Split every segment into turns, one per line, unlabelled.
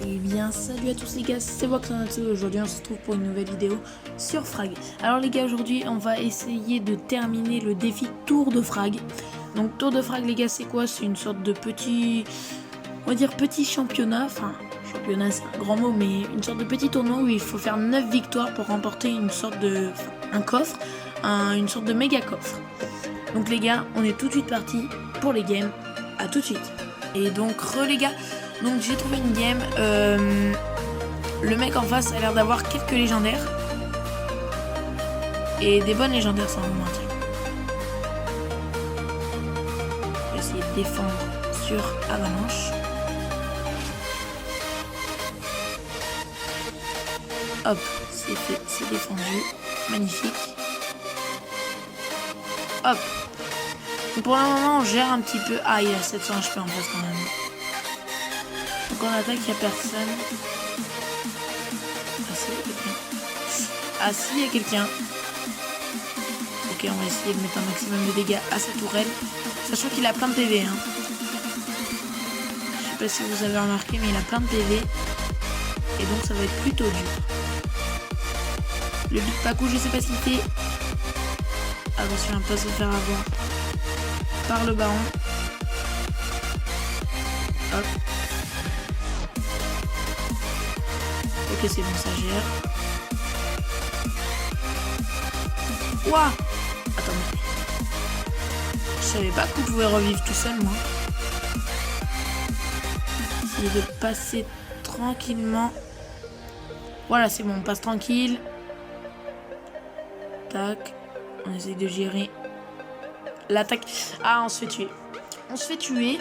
Eh bien salut à tous les gars, c'est Voxanato et aujourd'hui on se retrouve pour une nouvelle vidéo sur Frag. Alors les gars, aujourd'hui on va essayer de terminer le défi Tour de Frag. Donc Tour de Frag les gars, c'est quoi? C'est une sorte de petit, on va dire petit championnat, enfin championnat c'est un grand mot, mais une sorte de petit tournoi où il faut faire 9 victoires pour remporter une sorte de, un coffre, une sorte de méga coffre. Donc les gars, on est tout de suite parti pour les games, à tout de suite. Et donc les gars, donc j'ai trouvé une game, le mec en face a l'air d'avoir quelques légendaires. Et des bonnes légendaires sans vous mentir. Je vais essayer de défendre sur Avalanche. Hop, c'est fait, c'est défendu. Magnifique. Hop. Donc pour le moment on gère un petit peu. Ah, il y a 700 HP en face quand même. Donc en attaque il n'y a personne. Ah si, il y a quelqu'un. Ok, on va essayer de mettre un maximum de dégâts à sa tourelle. Sachant qu'il a plein de PV. Hein. Je sais pas si vous avez remarqué, mais il a plein de PV. Et donc ça va être plutôt dur. Le Big Pacu, je sais pas ce qu'il fait. Attention à ne pas se faire avoir par le baron. Hop. Ok, c'est bon, ça gère. Ouah! Attendez. Je savais pas qu'on pouvait revivre tout seul, moi. Essayer de passer tranquillement. Voilà, c'est bon, on passe tranquille. Tac. On essaye de gérer l'attaque. Ah, on se fait tuer. On se fait tuer.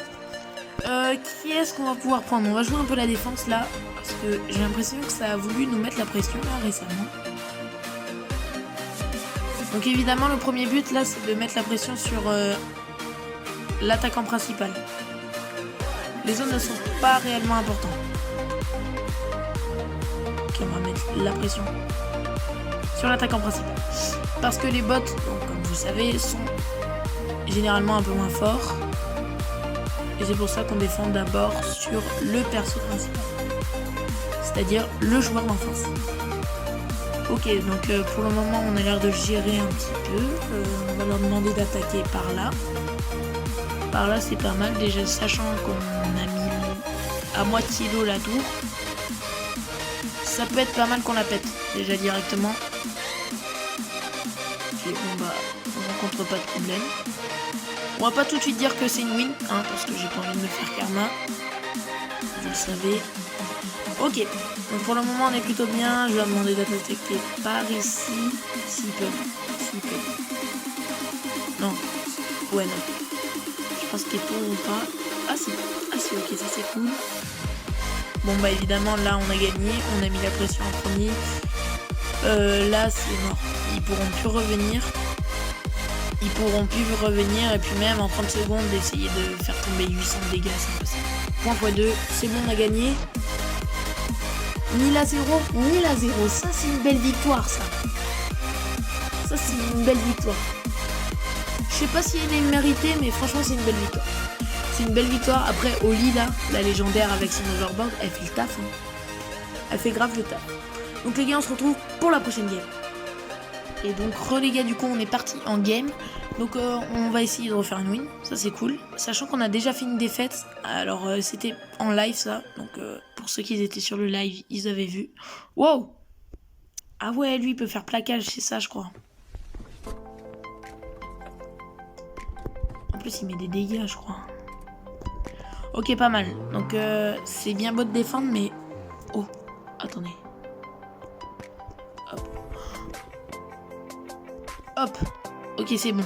Qui est-ce qu'on va pouvoir prendre? On va jouer un peu la défense là. Parce que j'ai l'impression que ça a voulu nous mettre la pression là récemment. Donc évidemment le premier but là c'est de mettre la pression sur l'attaquant principal. Les zones ne sont pas réellement importantes. Ok, on va mettre la pression sur l'attaquant principal. Parce que les bots, donc, comme vous savez, sont généralement un peu moins forts. Et c'est pour ça qu'on défend d'abord sur le perso principal. C'est-à-dire le joueur d'en face. Ok, donc pour le moment on a l'air de gérer un petit peu. On va leur demander d'attaquer par là. Par là c'est pas mal déjà, sachant qu'on a mis à moitié l'eau la tour. Ça peut être pas mal qu'on la pète déjà directement. Ok, bon bah on rencontre pas de problème. On va pas tout de suite dire que c'est une win, hein, parce que j'ai pas envie de me faire karma. Vous le savez. Ok, donc pour le moment on est plutôt bien. Je vais leur demander d'attaquer par ici. S'ils peuvent. S'ils peuvent. Non. Ouais, non. Je pense qu'ils pourront pas. Ah si. Ah si, ok, ça c'est cool. Bon bah évidemment là on a gagné. On a mis la pression en premier. Là c'est mort. Ils pourront plus revenir. Ils pourront plus revenir. Et puis même en 30 secondes d'essayer de faire tomber 800 de dégâts, c'est impossible. Point x2. C'est bon, on a gagné. Ni la 0, ni la 0. Ça, c'est une belle victoire, ça. Ça, c'est une belle victoire. Je sais pas si elle est méritée, mais franchement, c'est une belle victoire. C'est une belle victoire. Après, Oli, là, la légendaire avec son overboard, elle fait le taf. Hein. Elle fait grave le taf. Donc, les gars, on se retrouve pour la prochaine game. Et donc, les gars, du coup, on est parti en game. Donc, on va essayer de refaire une win. Ça, c'est cool. Sachant qu'on a déjà fait une défaite. Alors, c'était en live, ça. Donc, pour ceux qui étaient sur le live, ils avaient vu. Wow! Ah ouais, lui, il peut faire plaquage, c'est ça, je crois. En plus, il met des dégâts, je crois. Ok, pas mal. Donc, c'est bien beau de défendre, mais... Oh, attendez. Hop. Hop. Ok, c'est bon.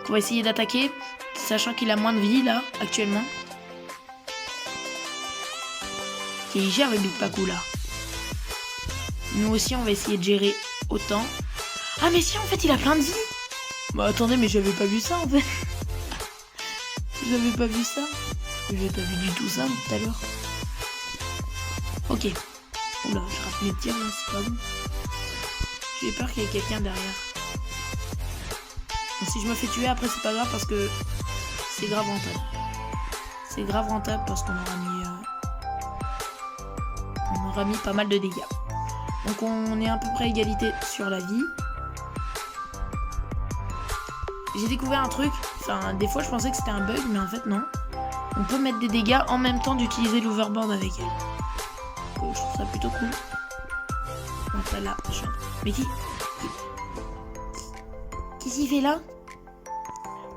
On va essayer d'attaquer, sachant qu'il a moins de vie, là, actuellement. Ok, il gère le Big Pacu, là. Nous aussi, on va essayer de gérer autant. Ah, mais si, en fait, il a plein de vie. Bah, attendez, mais j'avais pas vu ça, en fait. J'avais pas vu ça. J'avais pas vu du tout ça, tout à l'heure. Ok. Oula, je rate mes tirs, là, c'est pas bon. J'ai peur qu'il y ait quelqu'un derrière. Donc, si je me fais tuer, après, c'est pas grave, parce que c'est grave rentable. C'est grave rentable, parce qu'on aura mis... aura mis pas mal de dégâts. Donc on est à peu près égalité sur la vie. J'ai découvert un truc, enfin des fois je pensais que c'était un bug, mais en fait non. On peut mettre des dégâts en même temps d'utiliser l'overboard avec elle. Donc, je trouve ça plutôt cool. Bon, ça là, mais qu'est-ce qu'il fait là?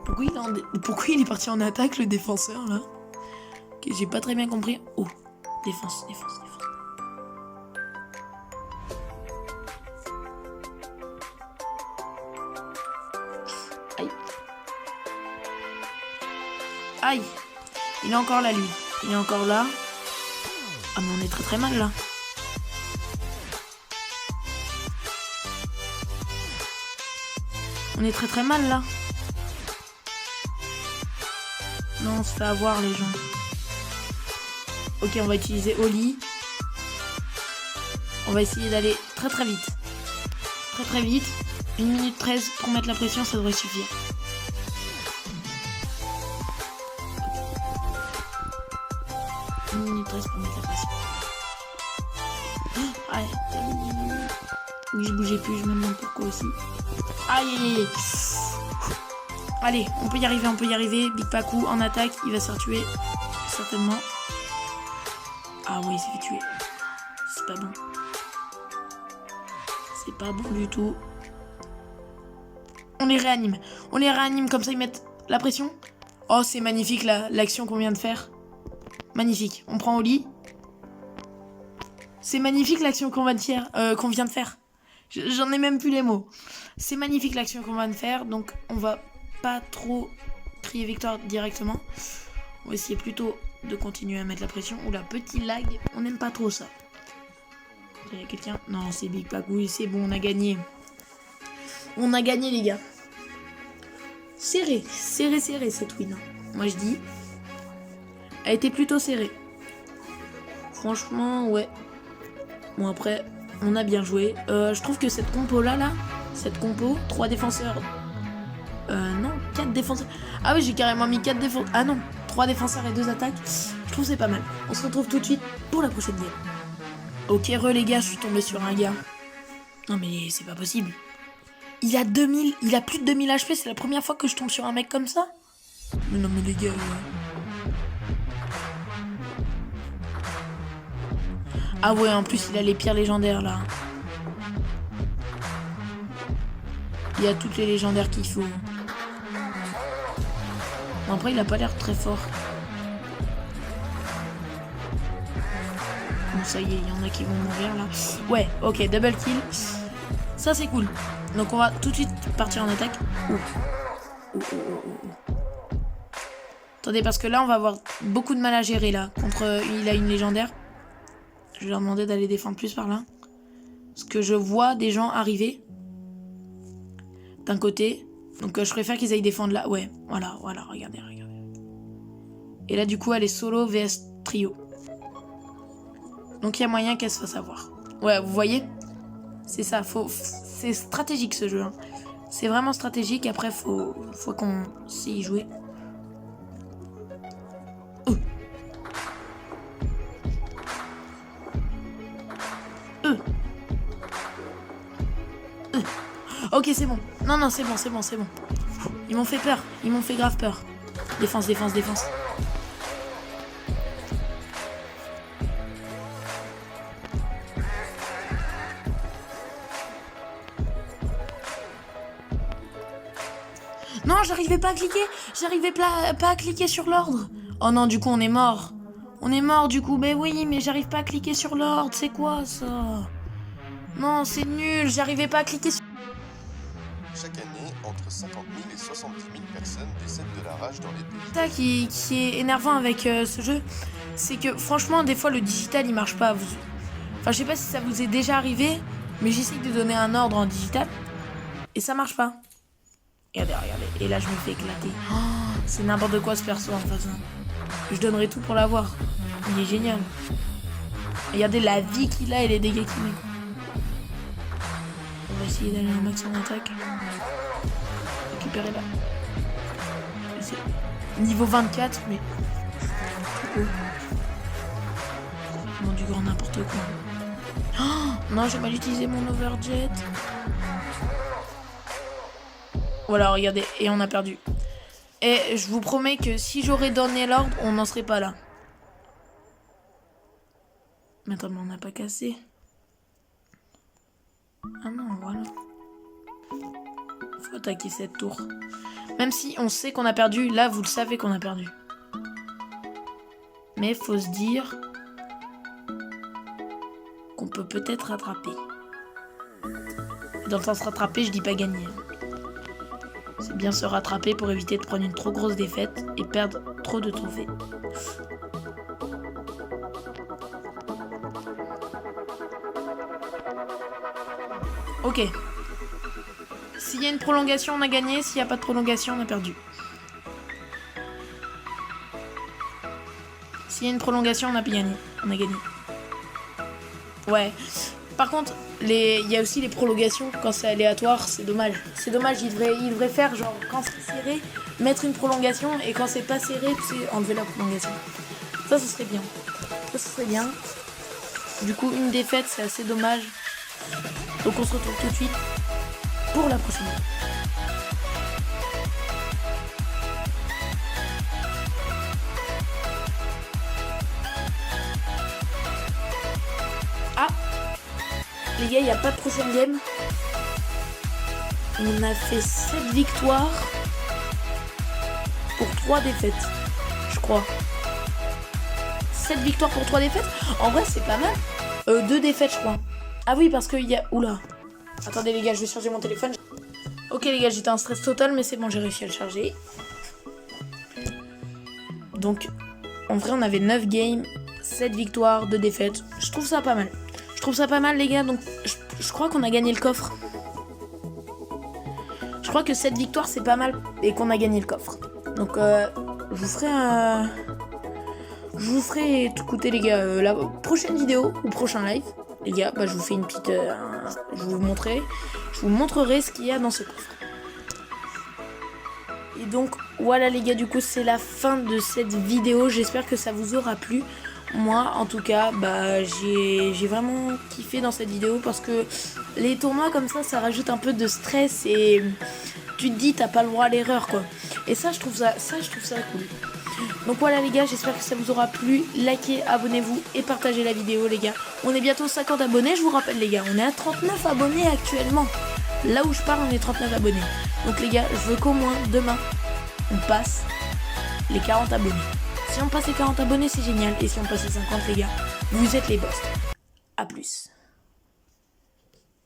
Pourquoi il est parti en attaque le défenseur là? Okay, j'ai pas très bien compris. Oh, défense. Aïe. Aïe. Il est encore là lui. Il est encore là. Ah mais on est très mal là. On est très mal là. Non, on se fait avoir les gens. Ok, on va utiliser Oli. On va essayer d'aller très vite. Très vite. 1 minute 13 pour mettre la pression, ça devrait suffire. Okay. 1 minute 13 pour mettre la pression. Aïe. Oui, je bougeais plus, je me demande pourquoi aussi. Aïe. Allez, on peut y arriver. Big Paku en attaque, il va se faire tuer. Certainement. Ah oui, il s'est fait tuer. C'est pas bon. C'est pas bon du tout. On les réanime, comme ça ils mettent la pression. Oh, c'est magnifique l'action qu'on vient de faire. Magnifique. On prend Oli. C'est magnifique l'action qu'on vient de faire. J'en ai même plus les mots. C'est magnifique l'action qu'on vient de faire. Donc on va pas trop crier victoire directement. On va essayer plutôt de continuer à mettre la pression. Oula, petit lag. On n'aime pas trop ça. Il y a quelqu'un? Non, c'est Big Paku. C'est bon, on a gagné. On a gagné les gars. Serré cette win. Moi je dis. Elle était plutôt serrée. Franchement, ouais. Bon après, on a bien joué. Je trouve que cette compo là, cette compo, 3 défenseurs. Non, 4 défenseurs. Ah oui, j'ai carrément mis 4 défenseurs. Ah non, 3 défenseurs et 2 attaques. Je trouve que c'est pas mal. On se retrouve tout de suite pour la prochaine game. Ok, les gars, je suis tombé sur un gars. Non mais c'est pas possible. Il a plus de 2000 HP, c'est la première fois que je tombe sur un mec comme ça. Mais non mais les gars. Ah ouais, en plus il a les pires légendaires là. Il y a toutes les légendaires qu'il faut. Bon, après il a pas l'air très fort. Bon ça y est, il y en a qui vont mourir là. Ouais, ok, double kill. Ça c'est cool. Donc on va tout de suite partir en attaque. Oh. Attendez, parce que là on va avoir beaucoup de mal à gérer là. Il a une légendaire. Je vais leur demander d'aller défendre plus par là. Parce que je vois des gens arriver. D'un côté. Donc je préfère qu'ils aillent défendre là. Ouais, voilà, regardez. Et là du coup elle est solo vs trio. Donc il y a moyen qu'elle se fasse avoir. Ouais, vous voyez? C'est ça, c'est stratégique ce jeu. Hein. C'est vraiment stratégique, après faut qu'on sait y jouer. Ok, c'est bon. Non, c'est bon. Ils m'ont fait peur. Ils m'ont fait grave peur. Défense. Non, j'arrivais pas à cliquer. J'arrivais pas à cliquer sur l'ordre. Oh non, du coup, on est mort. On est mort, du coup. Mais oui, mais j'arrive pas à cliquer sur l'ordre. C'est quoi, ça? Non, c'est nul. J'arrivais pas à cliquer sur...
Chaque année, entre 50 000 et 70 000 personnes décèdent de la rage dans les pays.
Ça qui est énervant avec ce jeu, c'est que franchement, des fois, le digital, il marche pas. Enfin, je sais pas si ça vous est déjà arrivé, mais j'essaye de donner un ordre en digital et ça marche pas. Regardez. Et là, je me fais éclater. Oh, c'est n'importe quoi ce perso en face. Je donnerais tout pour l'avoir. Il est génial. Regardez la vie qu'il a et les dégâts qu'il met. On va essayer d'aller un max en attaque. Récupérer là. Niveau 24, mais... Oh. Vraiment du grand n'importe quoi. Oh, non, j'ai mal utilisé mon overjet. Voilà, regardez, et on a perdu. Et je vous promets que si j'aurais donné l'ordre, on n'en serait pas là. Mais attends, mais on n'a pas cassé. Ah non, voilà. Faut attaquer cette tour. Même si on sait qu'on a perdu, là, vous le savez qu'on a perdu. Mais faut se dire qu'on peut peut-être rattraper. Dans le sens rattraper, je dis pas gagner. C'est bien se rattraper pour éviter de prendre une trop grosse défaite et perdre trop de trophées. Ok. S'il y a une prolongation, on a gagné. S'il n'y a pas de prolongation, on a perdu. S'il y a une prolongation, on a gagné. On a gagné. Ouais. Par contre, il y a aussi les prolongations. Quand c'est aléatoire, c'est dommage. C'est dommage, il devrait faire genre quand c'est serré, mettre une prolongation. Et quand c'est pas serré, tu sais, enlever la prolongation. Ça, ce serait bien. Ça, ce serait bien. Du coup, une défaite, c'est assez dommage. Donc on se retrouve tout de suite pour la prochaine. Ah, les gars, il n'y a pas de prochaine game. On a fait 7 victoires pour 3 défaites, je crois. 7 victoires pour 3 défaites. En vrai, c'est pas mal. 2 défaites, je crois. Ah oui, parce qu'il y a... Oula. Attendez les gars, je vais charger mon téléphone. Ok les gars, j'étais en stress total, mais c'est bon, j'ai réussi à le charger. Donc, en vrai, on avait 9 games, 7 victoires, 2 défaites. Je trouve ça pas mal. Je trouve ça pas mal les gars, donc je crois qu'on a gagné le coffre. Je crois que 7 victoires, c'est pas mal et qu'on a gagné le coffre. Donc, je vous ferai un... Je vous ferai, écoutez les gars, la prochaine vidéo ou prochain live. Les gars, bah, je vous fais une petite... je vous montrerai ce qu'il y a dans ce coffre. Et donc, voilà les gars, du coup, c'est la fin de cette vidéo. J'espère que ça vous aura plu. Moi, en tout cas, bah, j'ai vraiment kiffé dans cette vidéo parce que les tournois comme ça rajoute un peu de stress et tu te dis, t'as pas le droit à l'erreur, quoi. Et ça, je trouve ça cool. Donc voilà les gars, j'espère que ça vous aura plu. Likez, abonnez-vous et partagez la vidéo les gars. On est bientôt 50 abonnés, je vous rappelle les gars. On est à 39 abonnés actuellement. Là où je parle, on est 39 abonnés. Donc les gars, je veux qu'au moins demain, on passe les 40 abonnés. Si on passe les 40 abonnés, c'est génial. Et si on passe les 50 les gars, vous êtes les boss. A plus.